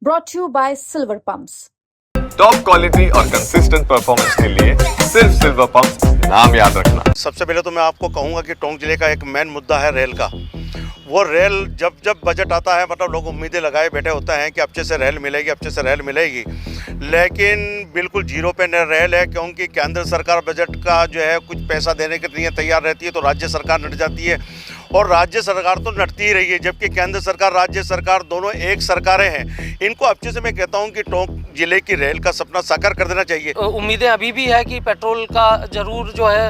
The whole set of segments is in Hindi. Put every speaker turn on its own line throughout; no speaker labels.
brought to you by Silver Pumps.
Top quality और कंसिस्टेंट परफॉर्मेंस के लिए सिर्फ सिल्वर पंप्स नाम याद रखना।
सबसे पहले तो मैं आपको कहूँगा कि टोंक जिले का एक मेन मुद्दा है रेल का। वो रेल जब जब बजट आता है मतलब लोग उम्मीदें लगाए बैठे होते हैं कि अच्छे से रेल मिलेगी, अच्छे से रेल मिलेगी, लेकिन बिल्कुल जीरो पे रेल है, क्योंकि केंद्र सरकार बजट का जो है कुछ पैसा देने के लिए तैयार रहती है तो राज्य सरकार नट जाती है, और राज्य सरकार तो नटती ही रही है, जबकि केंद्र सरकार राज्य सरकार दोनों एक सरकारें हैं। इनको अच्छे से मैं कहता हूं कि टोंक जिले की रेल का सपना साकार कर देना चाहिए।
उम्मीदें अभी भी है कि पेट्रोल का ज़रूर जो है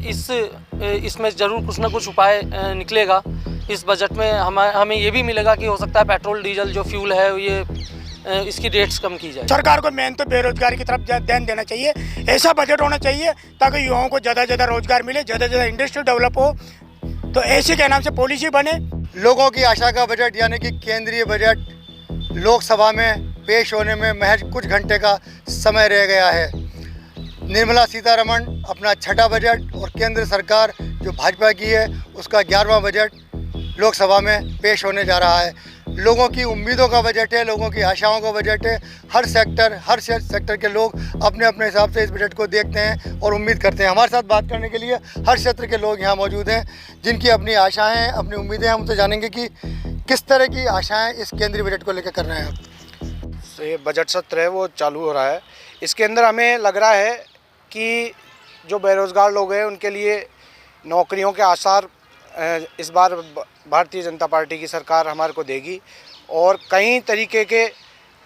इसमें ज़रूर कुछ ना कुछ उपाय निकलेगा इस बजट में। हमें ये भी मिलेगा कि हो सकता है पेट्रोल डीजल जो फ्यूल है ये इसकी रेट्स कम की जाए।
सरकार को मेन तो बेरोजगारी की तरफ ध्यान देना चाहिए। ऐसा बजट होना चाहिए ताकि युवाओं को ज़्यादा से ज़्यादा रोजगार मिले, ज़्यादा से ज़्यादा इंडस्ट्री डेवलप हो, तो ऐसे के नाम से पॉलिसी बने।
लोगों की आशा का बजट यानी कि केंद्रीय बजट लोकसभा में पेश होने में महज कुछ घंटे का समय रह गया है। निर्मला सीतारमण अपना छठा बजट और केंद्र सरकार जो भाजपा की है उसका 11वां बजट लोकसभा में पेश होने जा रहा है। लोगों की उम्मीदों का बजट है, लोगों की आशाओं का बजट है। हर सेक्टर के लोग अपने अपने हिसाब से इस बजट को देखते हैं और उम्मीद करते हैं। हमारे साथ बात करने के लिए हर क्षेत्र के लोग यहाँ मौजूद हैं जिनकी अपनी आशाएं हैं, अपनी उम्मीदें हैं। हम तो जानेंगे कि किस तरह की आशाएं इस केंद्रीय बजट को लेकर कर रहे हैं आप।
ये बजट सत्र है वो चालू हो रहा है। इसके अंदर हमें लग रहा है कि जो बेरोज़गार लोग हैं उनके लिए नौकरियों के आसार इस बार भारतीय जनता पार्टी की सरकार हमारे को देगी, और कई तरीके के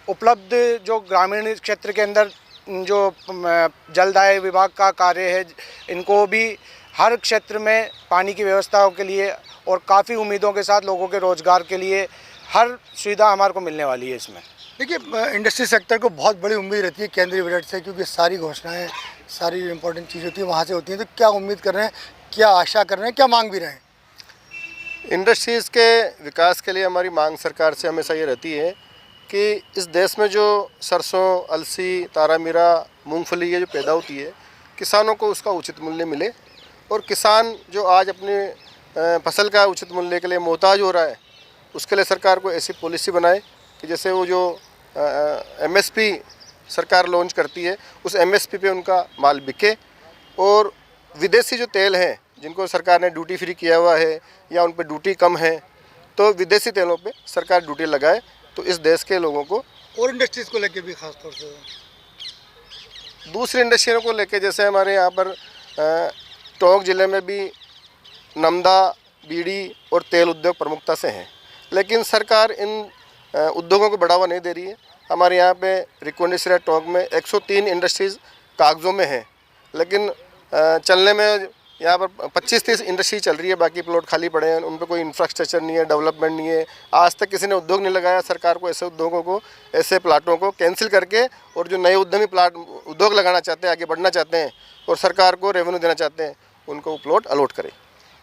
उपलब्ध जो ग्रामीण क्षेत्र के अंदर जो जलदाय विभाग का कार्य है इनको भी हर क्षेत्र में पानी की व्यवस्थाओं के लिए और काफ़ी उम्मीदों के साथ लोगों के रोज़गार के लिए हर सुविधा हमारे को मिलने वाली है। इसमें
देखिए, इंडस्ट्री सेक्टर को बहुत बड़ी उम्मीद रहती है केंद्रीय बजट से, क्योंकि सारी घोषणाएँ, सारी इंपॉर्टेंट चीज़ होती है वहाँ से होती हैं। तो क्या उम्मीद कर रहे हैं, क्या आशा कर रहे हैं, क्या मांग भी रहे हैं?
इंडस्ट्रीज़ के विकास के लिए हमारी मांग सरकार से हमेशा ये रहती है कि इस देश में जो सरसों, अलसी, तारा मीरा, मूंगफली ये जो पैदा होती है, किसानों को उसका उचित मूल्य मिले, और किसान जो आज अपने फसल का उचित मूल्य के लिए मोहताज हो रहा है उसके लिए सरकार को ऐसी पॉलिसी बनाए कि जैसे वो जो MSP सरकार लॉन्च करती है उस MSP पे उनका माल बिके, और विदेशी जो तेल हैं जिनको सरकार ने ड्यूटी फ्री किया हुआ है या उन पर ड्यूटी कम है तो विदेशी तेलों पे सरकार ड्यूटी लगाए, तो इस देश के लोगों को।
और इंडस्ट्रीज़ को लेके भी खास तौर से
दूसरी इंडस्ट्रियों को लेके जैसे हमारे यहाँ पर टोंक ज़िले में भी नमदा, बीड़ी और तेल उद्योग प्रमुखता से हैं, लेकिन सरकार इन उद्योगों को बढ़ावा नहीं दे रही है। हमारे यहाँ पे रिकोंडिसरा टोंक में 103 इंडस्ट्रीज़ कागज़ों में हैं, लेकिन चलने में यहाँ पर 25-30 इंडस्ट्री चल रही है, बाकी प्लॉट खाली पड़े हैं, उन पर कोई इंफ्रास्ट्रक्चर नहीं है, डेवलपमेंट नहीं है। आज तक किसी ने उद्योग नहीं लगाया। सरकार को ऐसे उद्योगों को, ऐसे प्लाटों को कैंसिल करके, और जो नए उद्यमी उद्योग लगाना चाहते हैं, आगे बढ़ना चाहते हैं और सरकार को रेवेन्यू देना चाहते हैं, उनको वो प्लॉट अलॉट करें।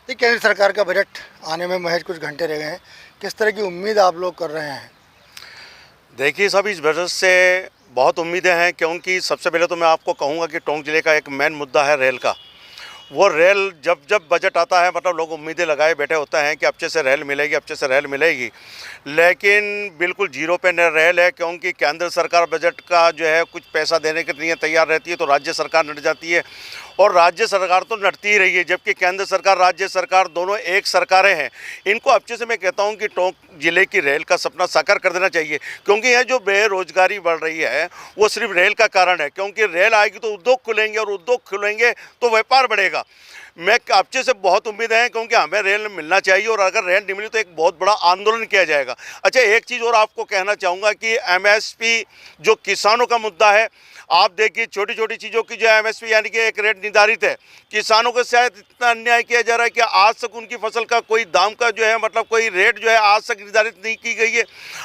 ये केंद्र सरकार का बजट आने में महज कुछ घंटे रह गए हैं, किस तरह की उम्मीद आप लोग कर रहे हैं?
देखिए साहब, इस बजट से बहुत उम्मीदें हैं, क्योंकि सबसे पहले तो मैं आपको कहूँगा कि टोंक जिले का एक मेन मुद्दा है रेल का। वो रेल जब जब बजट आता है मतलब लोग उम्मीदें लगाए बैठे होते हैं कि अच्छे से रेल मिलेगी, अच्छे से रेल मिलेगी, लेकिन बिल्कुल जीरो पे रेल है, क्योंकि केंद्र सरकार बजट का जो है कुछ पैसा देने के लिए तैयार रहती है तो राज्य सरकार नट जाती है, और राज्य सरकार तो नटती ही रही है, जबकि केंद्र सरकार राज्य सरकार दोनों एक सरकारें हैं। इनको अच्छे से मैं कहता हूं कि टोंक जिले की रेल का सपना साकार कर देना चाहिए, क्योंकि यह जो बेरोजगारी बढ़ रही है वो सिर्फ रेल का कारण है, क्योंकि रेल आएगी तो उद्योग खुलेंगे, और उद्योग खुलेंगे तो व्यापार बढ़ेगा। मैं आपसे से बहुत उम्मीद है, क्योंकि हमें रेल मिलना चाहिए, और अगर रेल नहीं मिली तो एक बहुत बड़ा आंदोलन किया जाएगा। अच्छा, एक चीज़ और आपको कहना चाहूँगा कि MSP जो किसानों का मुद्दा है, आप देखिए छोटी छोटी चीज़ों की जो MSP यानी कि एक रेट निर्धारित है, किसानों को शायद इतना अन्याय किया जा रहा है कि आज तक उनकी फसल का कोई दाम का जो है मतलब कोई रेट जो है आज तक निर्धारित नहीं की गई है।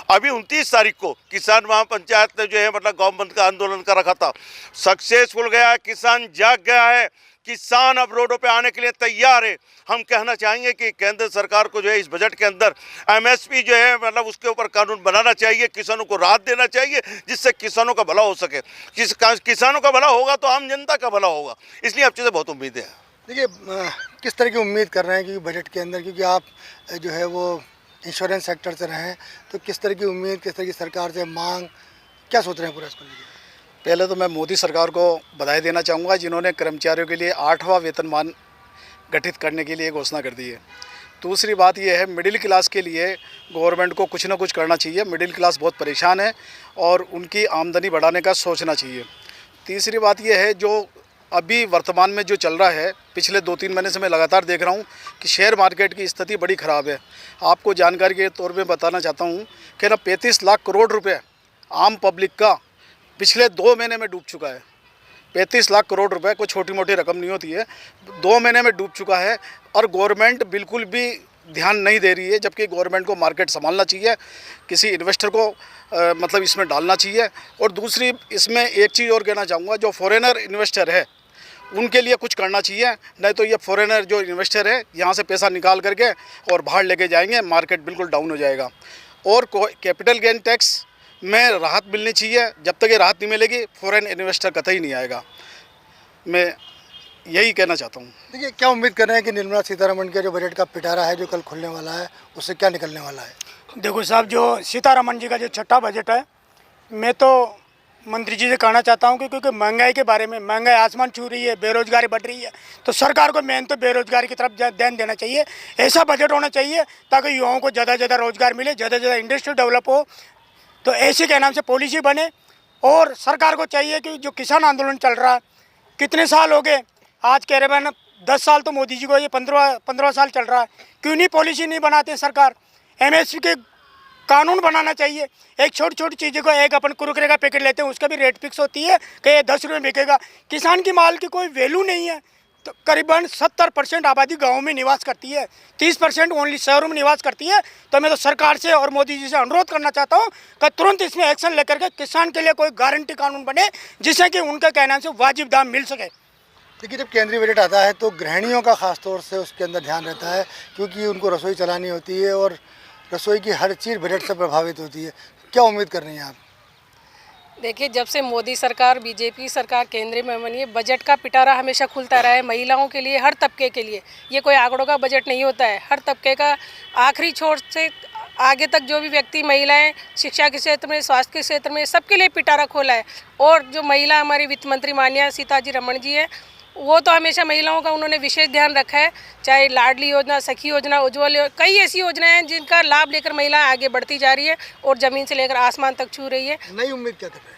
अभी 29 तारीख को किसान महापंचायत ने जो है मतलब गवर्नमेंट का आंदोलन कर रखा था, सक्सेसफुल गया, किसान जाग गया है, किसान अब रोडों पे आने के लिए तैयार है। हम कहना चाहेंगे कि केंद्र सरकार को जो है इस बजट के अंदर MSP जो है मतलब उसके ऊपर कानून बनाना चाहिए, किसानों को राहत देना चाहिए, जिससे किसानों का भला हो सके। किसानों का भला होगा तो आम जनता का भला होगा, इसलिए आपसे से बहुत उम्मीद है।
देखिए, किस तरह की उम्मीद कर रहे हैं कि बजट के अंदर, क्योंकि आप जो है वो इंश्योरेंस सेक्टर से रहे हैं, तो किस तरह की उम्मीद, किस तरह की सरकार से मांग, क्या सोच रहे हैं पूरा इसको लेकर?
पहले तो मैं मोदी सरकार को बधाई देना चाहूँगा जिन्होंने कर्मचारियों के लिए 8वां वेतनमान गठित करने के लिए घोषणा कर दी है। दूसरी बात यह है, मिडिल क्लास के लिए गवर्नमेंट को कुछ ना कुछ करना चाहिए। मिडिल क्लास बहुत परेशान है और उनकी आमदनी बढ़ाने का सोचना चाहिए। तीसरी बात यह है, जो अभी वर्तमान में जो चल रहा है, पिछले 2-3 महीने से मैं लगातार देख रहा हूँ कि शेयर मार्केट की स्थिति बड़ी ख़राब है। आपको जानकारी के तौर पे बताना चाहता हूँ कि ना 35 लाख करोड़ रुपए आम पब्लिक का पिछले 2 महीने में डूब चुका है। 35 लाख करोड़ रुपए कोई छोटी मोटी रकम नहीं होती है, 2 महीने में डूब चुका है और गवर्नमेंट बिल्कुल भी ध्यान नहीं दे रही है। जबकि गवर्नमेंट को मार्केट संभालना चाहिए, किसी इन्वेस्टर को मतलब इसमें डालना चाहिए। और दूसरी इसमें एक चीज़ और कहना चाहूँगा, जो फॉरेनर इन्वेस्टर है उनके लिए कुछ करना चाहिए, नहीं तो ये फॉरेनर जो इन्वेस्टर है यहाँ से पैसा निकाल करके और बाहर लेके जाएंगे, मार्केट बिल्कुल डाउन हो जाएगा। और कैपिटल गेन टैक्स में राहत मिलनी चाहिए। जब तक ये राहत नहीं मिलेगी फॉरेन इन्वेस्टर कतई नहीं आएगा। मैं यही कहना चाहता हूँ।
देखिए, क्या उम्मीद कर रहे हैं कि निर्मला सीतारमण के जो बजट का पिटारा है जो कल खुलने वाला है, उससे क्या निकलने वाला है?
देखो साहब, जो सीतारमण जी का जो छठा बजट है, मैं तो मंत्री जी से कहना चाहता हूँ कि क्योंकि महंगाई के बारे में, महंगाई आसमान छू रही है, बेरोजगारी बढ़ रही है, तो सरकार को मेन तो बेरोजगारी की तरफ ध्यान देना चाहिए। ऐसा बजट होना चाहिए ताकि युवाओं को ज़्यादा से ज़्यादा रोजगार मिले, ज़्यादा से ज़्यादा इंडस्ट्री डेवलप हो। तो ऐसे के नाम से पॉलिसी बने। और सरकार को चाहिए कि जो किसान आंदोलन चल रहा है, कितने साल हो गए, आज कह रहे हैं 10 साल, तो मोदी जी को ये 15 साल चल रहा है, क्यों नहीं पॉलिसी नहीं बनाते सरकार? MSP के कानून बनाना चाहिए। एक छोटी छोटी चीज़ों को, एक अपन कुरकुरे का पैकेट लेते हैं उसका भी रेट फिक्स होती है कि ये 10 रुपये बिकेगा। किसान की माल की कोई वैल्यू नहीं है। तो करीबन 70% आबादी गाँव में निवास करती है, 30% ओनली शहरों में निवास करती है। तो मैं तो सरकार से और मोदी जी से अनुरोध करना चाहता हूँ कि तुरंत इसमें एक्शन लेकर के किसान के लिए कोई गारंटी कानून बने, जिससे कि उनके कहने से वाजिब दाम मिल सके।
देखिए, जब केंद्रीय बजट आता है तो गृहिणियों का खास तौर से उसके अंदर ध्यान रहता है, क्योंकि उनको रसोई चलानी होती है और रसोई की हर चीज़ बजट से प्रभावित होती है। क्या उम्मीद कर रही हैं आप?
देखिए, जब से मोदी सरकार, बीजेपी सरकार केंद्र में बनी है, बजट का पिटारा हमेशा खुलता रहा है महिलाओं के लिए, हर तबके के लिए। ये कोई आंकड़ों का बजट नहीं होता है, हर तबके का, आखिरी छोर से आगे तक जो भी व्यक्ति, महिलाएं, शिक्षा के क्षेत्र में, स्वास्थ्य के क्षेत्र में, सबके लिए पिटारा खोला है। और जो महिला हमारी वित्त मंत्री माननीय सीतारमण जी है, वो तो हमेशा महिलाओं का उन्होंने विशेष ध्यान रखा है। चाहे लाडली योजना, सखी योजना, उज्ज्वल योजना, कई ऐसी योजनाएं हैं जिनका लाभ लेकर महिला आगे बढ़ती जा रही है और ज़मीन से लेकर आसमान तक छू रही है।
नई उम्मीद क्या कर रहे हैं?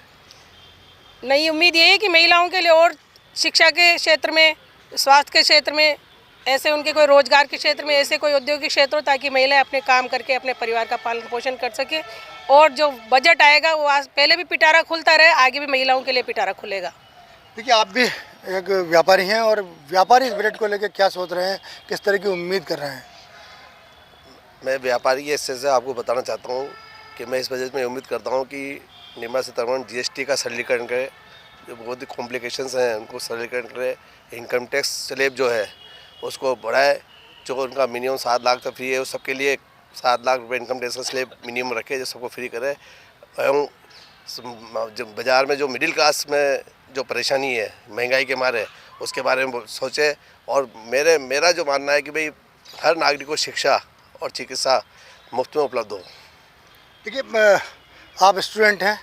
नई उम्मीद ये है कि महिलाओं के लिए और शिक्षा के क्षेत्र में, स्वास्थ्य के क्षेत्र में, ऐसे उनके कोई रोजगार के क्षेत्र में, ऐसे कोई औद्योगिक क्षेत्र हो ताकि महिलाएं अपने काम करके अपने परिवार का पालन पोषण कर सके। और जो बजट आएगा वो आज पहले भी पिटारा खुलता रहे, आगे भी महिलाओं के लिए पिटारा खुलेगा।
देखिए, आप भी एक व्यापारी हैं और व्यापारी इस बजट को लेकर क्या सोच रहे हैं, किस तरह की उम्मीद कर रहे हैं?
मैं व्यापारी के हिस्से से आपको बताना चाहता हूँ कि मैं इस बजट में उम्मीद करता हूँ कि निर्मला सीतारमण GST का सरलीकरण करे, जो बहुत ही कॉम्प्लिकेशंस हैं उनको सरलीकरण करे, इनकम टैक्स स्लैब जो है उसको बढ़ाए, जो उनका मिनिमम 7 लाख तक फ्री है, उस सबके लिए 7 लाख रुपये इनकम टैक्स का स्लैब मिनिमम रखे, जो सबको फ्री करे। एवं जो बाज़ार में जो मिडिल क्लास में जो परेशानी है महंगाई के मारे, उसके बारे में सोचे। और मेरा जो मानना है कि भाई हर नागरिक को शिक्षा और चिकित्सा मुफ्त में उपलब्ध हो।
देखिए, आप स्टूडेंट हैं,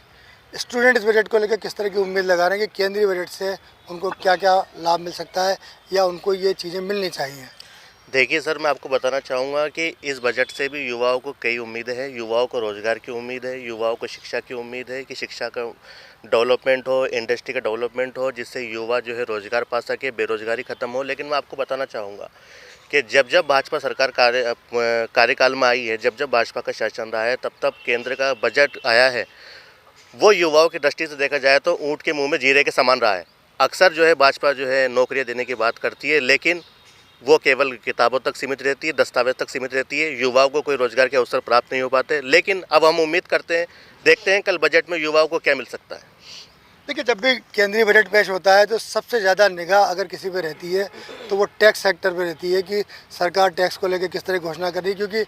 स्टूडेंट इस बजट को लेकर किस तरह की उम्मीद लगा रहे हैं कि केंद्रीय बजट से उनको क्या क्या लाभ मिल सकता है या उनको ये चीज़ें मिलनी चाहिए?
देखिए सर, मैं आपको बताना चाहूँगा कि इस बजट से भी युवाओं को कई उम्मीदें हैं। युवाओं को रोज़गार की उम्मीद है, युवाओं को शिक्षा की उम्मीद है कि शिक्षा का डेवलपमेंट हो, इंडस्ट्री का डेवलपमेंट हो, जिससे युवा जो है रोज़गार पा सके, बेरोज़गारी ख़त्म हो। लेकिन मैं आपको बताना चाहूँगा कि जब भाजपा सरकार कार्यकाल में आई है, जब भाजपा का शासन रहा है, तब केंद्र का बजट आया है, वो युवाओं की दृष्टि से देखा जाए तो ऊँट के मुँह में जीरे के समान रहा है। अक्सर जो है भाजपा जो है नौकरियाँ देने की बात करती है, लेकिन वो केवल किताबों तक सीमित रहती है, दस्तावेज तक सीमित रहती है, युवाओं को कोई रोज़गार के अवसर प्राप्त नहीं हो पाते। लेकिन अब हम उम्मीद करते हैं, देखते हैं कल बजट में युवाओं को क्या मिल सकता है।
देखिए, जब भी केंद्रीय बजट पेश होता है तो सबसे ज़्यादा निगाह अगर किसी पे रहती है तो वो टैक्स सेक्टर पे रहती है कि सरकार टैक्स को लेकर किस तरह घोषणा कर रही है, क्योंकि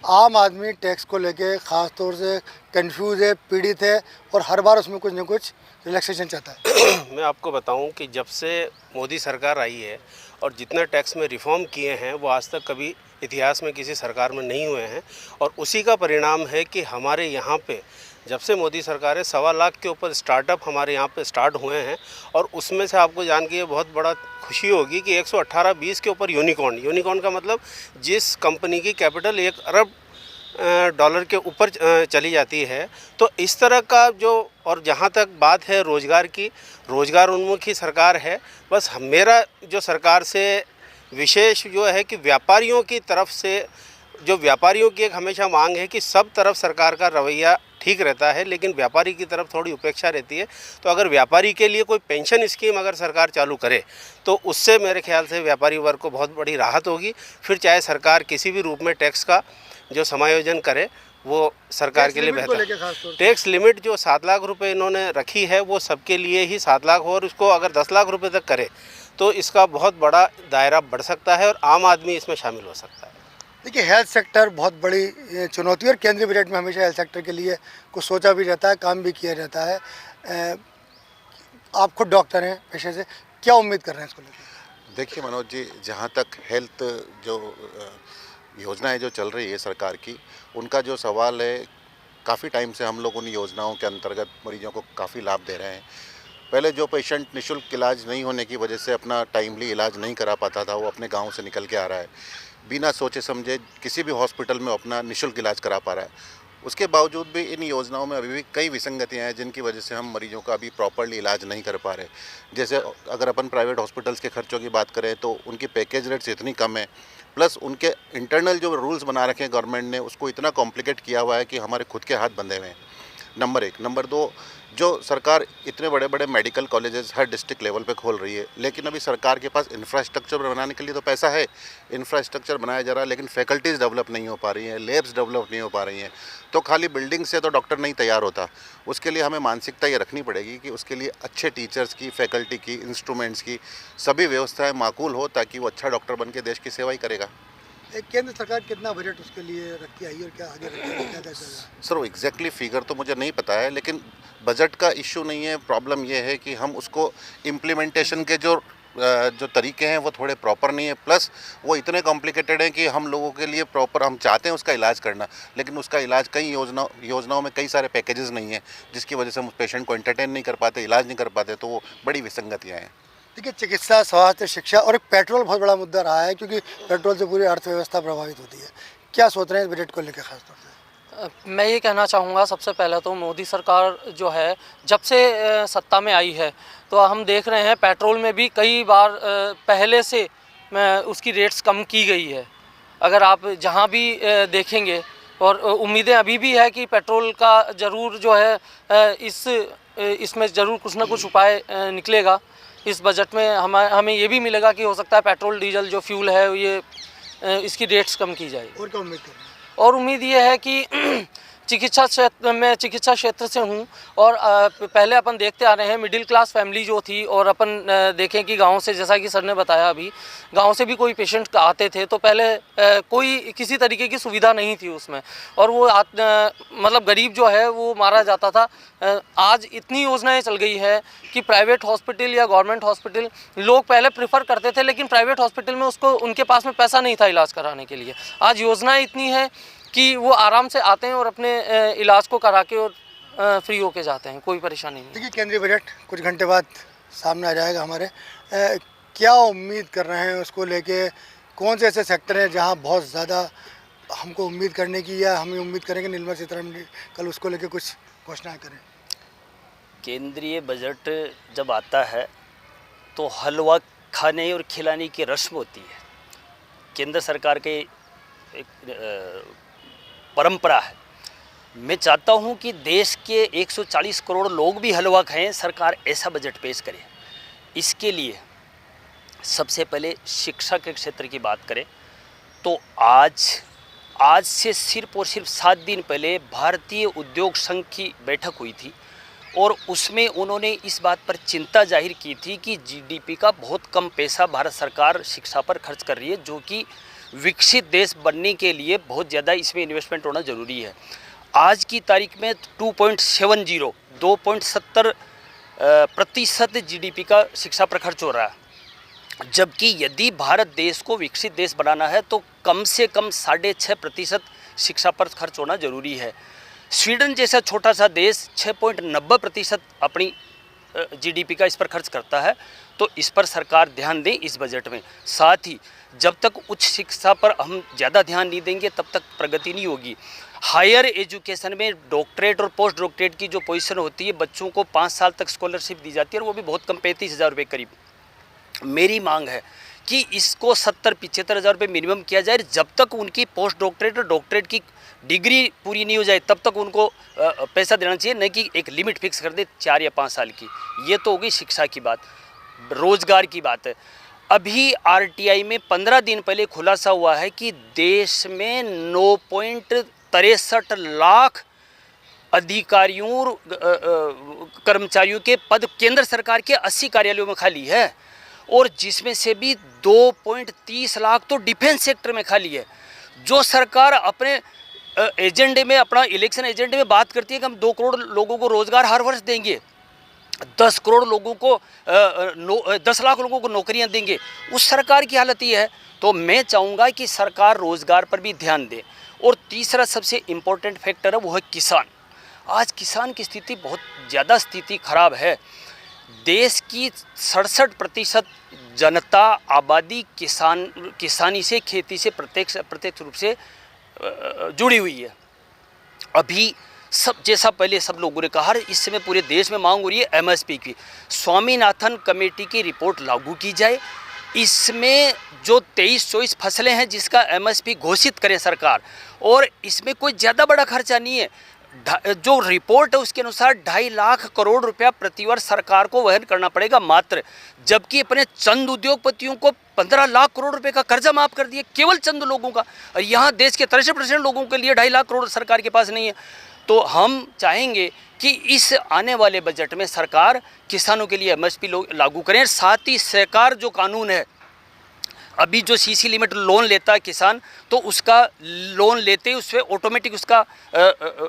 आम आदमी टैक्स को लेकर ख़ास तौर से कंफ्यूज है, पीड़ित है और हर बार उसमें कुछ न कुछ रिलैक्सेशन चाहता है।
मैं आपको बताऊं कि जब से मोदी सरकार आई है और जितने टैक्स में रिफॉर्म किए हैं वो आज तक कभी इतिहास में किसी सरकार में नहीं हुए हैं। और उसी का परिणाम है कि हमारे यहाँ पे जब से मोदी सरकार है 1.25 लाख के ऊपर स्टार्टअप हमारे यहाँ पे स्टार्ट हुए हैं। और उसमें से आपको जान के ये बहुत बड़ा खुशी होगी कि 118-20 के ऊपर यूनिकॉर्न का मतलब जिस कंपनी की कैपिटल 1 अरब डॉलर के ऊपर चली जाती है। तो इस तरह का जो, और जहाँ तक बात है रोज़गार की, रोज़गार उन्मुखी सरकार है। बस मेरा जो सरकार से विशेष जो है कि व्यापारियों की तरफ से, जो व्यापारियों की एक हमेशा मांग है कि सब तरफ सरकार का रवैया ठीक रहता है, लेकिन व्यापारी की तरफ थोड़ी उपेक्षा रहती है। तो अगर व्यापारी के लिए कोई पेंशन स्कीम अगर सरकार चालू करे तो उससे मेरे ख्याल से व्यापारी वर्ग को बहुत बड़ी राहत होगी। फिर चाहे सरकार किसी भी रूप में टैक्स का जो समायोजन करे वो सरकार के लिए बेहतर। टैक्स लिमिट जो 7 लाख रुपए इन्होंने रखी है वो सबके लिए ही 7 लाख हो, और उसको अगर 10 लाख रुपए तक करे तो इसका बहुत बड़ा दायरा बढ़ सकता है और आम आदमी इसमें शामिल हो सकता है।
देखिए, हेल्थ सेक्टर बहुत बड़ी चुनौती है और केंद्रीय बजट में हमेशा हेल्थ सेक्टर के लिए कुछ सोचा भी जाता है, काम भी किया जाता है। आप खुद डॉक्टर हैं पेशे से, क्या उम्मीद कर रहे हैं इसको लेकर?
देखिए मनोज जी, जहाँ तक हेल्थ जो योजनाएं जो चल रही है सरकार की, उनका जो सवाल है, काफ़ी टाइम से हम लोग उन योजनाओं के अंतर्गत मरीजों को काफ़ी लाभ दे रहे हैं। पहले जो पेशेंट निःशुल्क इलाज नहीं होने की वजह से अपना टाइमली इलाज नहीं करा पाता था, वो अपने गांव से निकल के आ रहा है, बिना सोचे समझे किसी भी हॉस्पिटल में अपना निःशुल्क इलाज करा पा रहा है। उसके बावजूद भी इन योजनाओं में अभी भी कई विसंगतियां हैं जिनकी वजह से हम मरीजों का अभी प्रॉपर्ली इलाज नहीं कर पा रहे। जैसे अगर अपन प्राइवेट हॉस्पिटल्स के खर्चों की बात करें तो उनकी पैकेज रेट्स इतनी कम है, प्लस उनके इंटरनल जो रूल्स बना रखे हैं गवर्नमेंट ने, उसको इतना कॉम्प्लिकेट किया हुआ है कि हमारे खुद के हाथ बंधे हुए हैं। नंबर 1। नंबर 2, जो सरकार इतने बड़े बड़े मेडिकल कॉलेजेस हर डिस्ट्रिक्ट लेवल पे खोल रही है, लेकिन अभी सरकार के पास इंफ्रास्ट्रक्चर बनाने के लिए तो पैसा है, इंफ्रास्ट्रक्चर बनाया जा रहा है, लेकिन फैकल्टीज़ डेवलप नहीं हो पा रही हैं, लैब्स डेवलप नहीं हो पा रही हैं। तो खाली बिल्डिंग से तो डॉक्टर नहीं तैयार होता। उसके लिए हमें मानसिकता ये रखनी पड़ेगी कि उसके लिए अच्छे टीचर्स की, फैकल्टी की, इंस्ट्रूमेंट्स की सभी व्यवस्थाएँ माकूल हो, ताकि वो अच्छा डॉक्टर बन के देश की सेवा ही करेगा।
केंद्र सरकार कितना बजट उसके लिए रखती आई और क्या आगे रखती?
सर वो एग्जैक्टली फिगर तो मुझे नहीं पता है, लेकिन बजट का इशू नहीं है। प्रॉब्लम ये है कि हम उसको इम्प्लीमेंटेशन के जो तरीके हैं वो थोड़े प्रॉपर नहीं है, प्लस वो इतने कॉम्प्लिकेटेड हैं कि हम लोगों के लिए प्रॉपर, हम चाहते हैं उसका इलाज करना, लेकिन उसका इलाज कई योजनाओं में कई सारे पैकेजेस नहीं हैं, जिसकी वजह से हम उस पेशेंट को एंटरटेन नहीं कर पाते, इलाज नहीं कर पाते। तो वो बड़ी विसंगतियाँ हैं।
देखिए, चिकित्सा, स्वास्थ्य, शिक्षा और एक पेट्रोल बहुत बड़ा मुद्दा रहा है, क्योंकि पेट्रोल से पूरी अर्थव्यवस्था प्रभावित होती है। क्या सोच रहे हैं इस बजट को लेकर खासतौर से?
मैं ये कहना चाहूँगा, सबसे पहले तो मोदी सरकार जो है जब से सत्ता में आई है तो हम देख रहे हैं पेट्रोल में भी कई बार पहले से उसकी रेट्स कम की गई है। अगर आप जहाँ भी देखेंगे, और उम्मीदें अभी भी है कि पेट्रोल का ज़रूर जो है इसमें ज़रूर कुछ ना कुछ उपाय निकलेगा। इस बजट में हमें ये भी मिलेगा कि हो सकता है पेट्रोल डीजल जो फ्यूल है ये इसकी रेट्स कम की जाए।
और क्या उम्मीद करें?
और उम्मीद ये है कि चिकित्सा क्षेत्र से हूँ, और पहले अपन देखते आ रहे हैं मिडिल क्लास फैमिली जो थी, और अपन देखें कि गांव से, जैसा कि सर ने बताया अभी, गांव से भी कोई पेशेंट आते थे तो पहले कोई किसी तरीके की सुविधा नहीं थी उसमें, और वो मतलब गरीब जो है वो मारा जाता था। आज इतनी योजनाएं चल गई है कि प्राइवेट हॉस्पिटल या गवर्नमेंट हॉस्पिटल लोग पहले प्रेफर करते थे, लेकिन प्राइवेट हॉस्पिटल में उसको उनके पास में पैसा नहीं था इलाज कराने के लिए। आज योजनाएं इतनी है कि वो आराम से आते हैं और अपने इलाज को करा के और फ्री होके जाते हैं, कोई परेशानी नहीं।
देखिए, केंद्रीय बजट कुछ घंटे बाद सामने आ जाएगा हमारे। क्या उम्मीद कर रहे हैं उसको लेके? कौन से ऐसे सेक्टर हैं जहां बहुत ज़्यादा हमको उम्मीद करने की, या हम उम्मीद करेंगे निर्मला सीतारमण कल उसको लेके कुछ घोषणाएं करें?
केंद्रीय बजट जब आता है तो हलवा खाने और खिलाने की रस्म होती है। केंद्र सरकार के एक परंपरा है। मैं चाहता हूं कि देश के 140 करोड़ लोग भी हलवा खाएं, सरकार ऐसा बजट पेश करे। इसके लिए सबसे पहले शिक्षा के क्षेत्र की बात करें तो आज से सिर्फ और सिर्फ 7 दिन पहले भारतीय उद्योग संघ की बैठक हुई थी, और उसमें उन्होंने इस बात पर चिंता जाहिर की थी कि जीडीपी का बहुत कम पैसा भारत सरकार शिक्षा पर खर्च कर रही है, जो कि विकसित देश बनने के लिए बहुत ज़्यादा इसमें इन्वेस्टमेंट होना ज़रूरी है। आज की तारीख में 2.70% जीडीपी का शिक्षा पर खर्च हो रहा है, जबकि यदि भारत देश को विकसित देश बनाना है तो कम से कम 6.5% शिक्षा पर खर्च होना जरूरी है। स्वीडन जैसा छोटा सा देश 6.90% अपनी जीडीपी का इस पर खर्च करता है। तो इस पर सरकार ध्यान दें इस बजट में। साथ ही जब तक उच्च शिक्षा पर हम ज़्यादा ध्यान नहीं देंगे तब तक प्रगति नहीं होगी। हायर एजुकेशन में डॉक्टरेट और पोस्ट डॉक्टरेट की जो पोजीशन होती है, बच्चों को 5 साल तक स्कॉलरशिप दी जाती है और वो भी बहुत कम, 35,000 रुपये करीब। मेरी मांग है कि इसको 70-75 हज़ार रुपये मिनिमम किया जाए। जब तक उनकी पोस्ट डॉक्टरेट और डॉक्टरेट की डिग्री पूरी नहीं हो जाए तब तक उनको पैसा देना चाहिए, नहीं कि एक लिमिट फिक्स कर दे 4 या 5 साल की। ये तो होगी शिक्षा की बात। रोजगार की बात है, अभी आरटीआई में 15 दिन पहले खुलासा हुआ है कि देश में 9.63 लाख अधिकारियों कर्मचारियों के पद केंद्र सरकार के 80 कार्यालयों में खाली है और जिसमें से भी 2.30 लाख तो डिफेंस सेक्टर में खाली है। जो सरकार अपने एजेंडे में, अपना इलेक्शन एजेंडे में बात करती है कि हम 2 करोड़ लोगों को रोजगार हर वर्ष देंगे, 10 करोड़ लोगों को 10 लाख लोगों को नौकरियां देंगे, उस सरकार की हालत ये है। तो मैं चाहूँगा कि सरकार रोजगार पर भी ध्यान दे। और तीसरा सबसे इम्पोर्टेंट फैक्टर है वो है किसान। आज किसान की स्थिति बहुत ज़्यादा खराब है। देश की 67% जनता आबादी किसानी से, खेती से प्रत्यक्ष रूप से जुड़ी हुई है। अभी जैसा पहले सब लोगों ने कहा, इस समय पूरे देश में मांग हो रही है एमएसपी की। स्वामीनाथन कमेटी की रिपोर्ट लागू की जाए। इसमें जो 23-24 फसलें हैं जिसका एमएसपी घोषित करे सरकार, और इसमें कोई ज़्यादा बड़ा खर्चा नहीं है। जो रिपोर्ट है उसके अनुसार 2.5 लाख करोड़ रुपया प्रतिवर्ष सरकार को वहन करना पड़ेगा मात्र, जबकि अपने चंद उद्योगपतियों को 15 लाख करोड़ रुपए का कर्जा माफ कर दिया, केवल चंद लोगों का। और यहाँ देश के 63% लोगों के लिए 2.5 लाख करोड़ सरकार के पास नहीं है। तो हम चाहेंगे कि इस आने वाले बजट में सरकार किसानों के लिए एमएसपी लागू करें। साथ ही सरकार जो कानून है, अभी जो सीसी लिमिट लोन लेता है किसान, तो उसका लोन लेते ही उससे ऑटोमेटिक उसका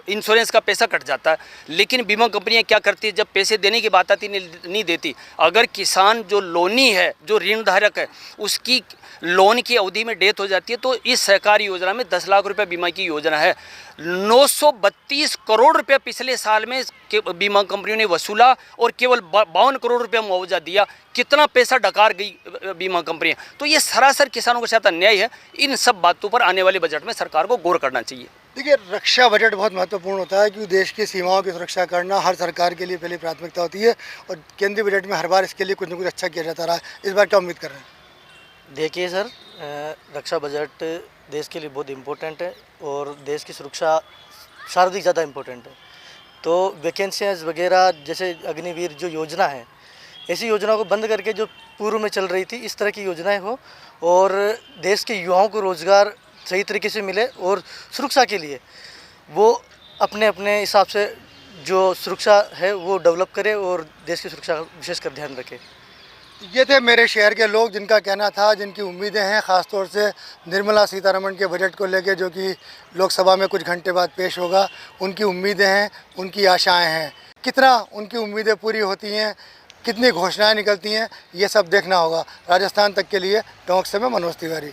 इंश्योरेंस का पैसा कट जाता है। लेकिन बीमा कंपनियां क्या करती है, जब पैसे देने की बात आती नहीं देती। अगर किसान जो लोनी है, जो ऋण धारक है, उसकी लोन की अवधि में डेथ हो जाती है तो इस सहकारी योजना में 10 लाख रुपये बीमा की योजना है। 932 करोड़ रुपया पिछले साल में बीमा कंपनियों ने वसूला और केवल 52 करोड़ रुपया मुआवजा दिया। कितना पैसा डकार गई बीमा कंपनियां। तो ये सरासर किसानों के साथ अन्याय है। इन सब बातों पर आने वाले बजट में सरकार को गौर करना चाहिए।
देखिए, रक्षा बजट बहुत महत्वपूर्ण होता है क्योंकि देश की सीमाओं की सुरक्षा करना हर सरकार के लिए पहली प्राथमिकता होती है और केंद्रीय बजट में हर बार इसके लिए कुछ न कुछ अच्छा किया जाता रहा है। इस बार क्या उम्मीद कर रहे हैं?
देखिए सर, रक्षा बजट देश के लिए बहुत इम्पोर्टेंट है और देश की सुरक्षा सर्वाधिक ज़्यादा इम्पोर्टेंट है। तो वैकेंसीज वगैरह जैसे अग्निवीर जो योजना है, ऐसी योजनाओं को बंद करके जो पूर्व में चल रही थी इस तरह की योजनाएं हो और देश के युवाओं को रोज़गार सही तरीके से मिले और सुरक्षा के लिए वो अपने अपने हिसाब से जो सुरक्षा है वो डेवलप करे और देश की सुरक्षा का विशेषकर ध्यान रखे।
ये थे मेरे शहर के लोग जिनका कहना था, जिनकी उम्मीदें हैं ख़ासतौर से निर्मला सीतारमण के बजट को लेकर, जो कि लोकसभा में कुछ घंटे बाद पेश होगा। उनकी उम्मीदें हैं, उनकी आशाएं हैं। कितना उनकी उम्मीदें पूरी होती हैं, कितनी घोषणाएं निकलती हैं, ये सब देखना होगा। राजस्थान तक के लिए टोंक से मैं मनोज तिवारी।